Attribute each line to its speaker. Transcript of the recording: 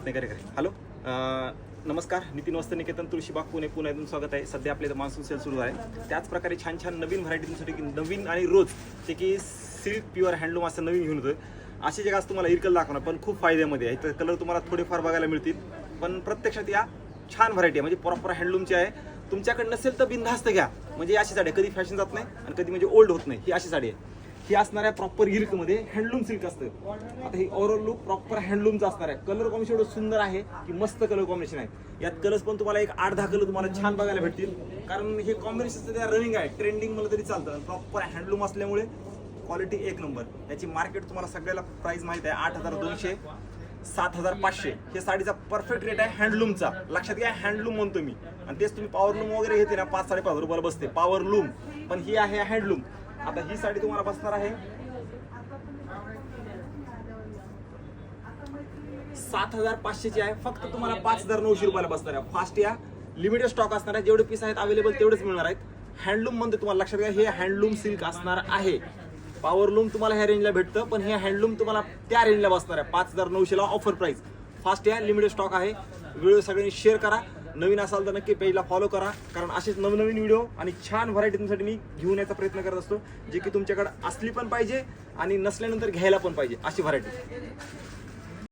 Speaker 1: Hello नमस्कार. नितीन वस्त्रनिकेतन तुळशीबाग पुणे इथून स्वागत आहे. सध्या आपल्या मान्सून सेल सुरू आहे. त्याच प्रकारे छान छान नवीन व्हरायटीसाठी नवीन आणि रोज जे की सिल्क प्युअर हँडलूम असं नवीन घेऊन होतं. असे जे आज तुम्हाला इरकल दाखवणार पण खूप फायद्यामध्ये आहे. तर कलर तुम्हाला थोडेफार बघायला मिळतील पण प्रत्यक्षात या छान व्हरायटी आहे. म्हणजे प्रॉपर हँडलूमची आहे. तुमच्याकडे नसेल तर बिनधास्त घ्या. म्हणजे अशी साडी कधी फॅशन जात नाही आणि कधी म्हणजे ओल्ड होत नाही. ही अशी साडी आहे. ही असणार आहे प्रॉपर गिल्कमध्ये हँडलूम सिल्क असतं. आता ही ओव्हरऑल लुक प्रॉपर हँडलूमचा असणार आहे. कलर कॉम्बिनेशन एवढं सुंदर आहे की मस्त कलर कॉम्बिनेशन आहे. यात कलर्स पण तुम्हाला एक 8-10 कलर तुम्हाला छान बघायला भेटतील. कारण हे कॉम्बिनेशन सध्या रनिंग आहे, ट्रेंडिंग मला तरी चालतं. प्रॉपर हँडलूम असल्यामुळे क्वालिटी एक नंबर. याची मार्केट तुम्हाला सगळ्याला प्राइस माहिती आहे. 8,200 7,500 हे साडीचा परफेक्ट रेट आहे हँडलूमचा. लक्षात घ्या हँडलूम म्हणतो मी. आणि तेच तुम्ही पॉवर लूम वगैरे घेते ना 5-5.5 रुपयाला बसते पॉवर लूम. पण ही आहे हँडलूम. आता ही साडी तुम्हाला बसणार आहे 7,500 ची आहे. फक्त तुम्हाला 5,900 रुपयाला बसणार आहे. फास्ट या, लिमिटेड स्टॉक असणार आहे. जेवढे पीस आहेत अवेलेबल तेवढेच मिळणार आहेत. हँडलूम म्हणते तुम्हाला लक्षात घ्या हे हँडलूम सिल्क असणार आहे. पॉवर लूम तुम्हाला ह्या रेंजला भेटतं पण हे हँडलूम तुम्हाला त्या रेंजला बसणार आहे 5,900 ला ऑफर प्राइस. फास्ट या, लिमिटेड स्टॉक आहे. व्हिडिओ सगळ्यांनी शेअर करा. नवीन असाल तर नक्की पेजला फॉलो करा. कारण असेच नवनवीन व्हिडिओ आणि छान व्हरायटी तुमच्यासाठी मी घेऊन यायचा प्रयत्न करत असतो. जे की तुमच्याकडे असली पण पाहिजे आणि नसल्यानंतर घ्यायला पण पाहिजे अशी व्हरायटी.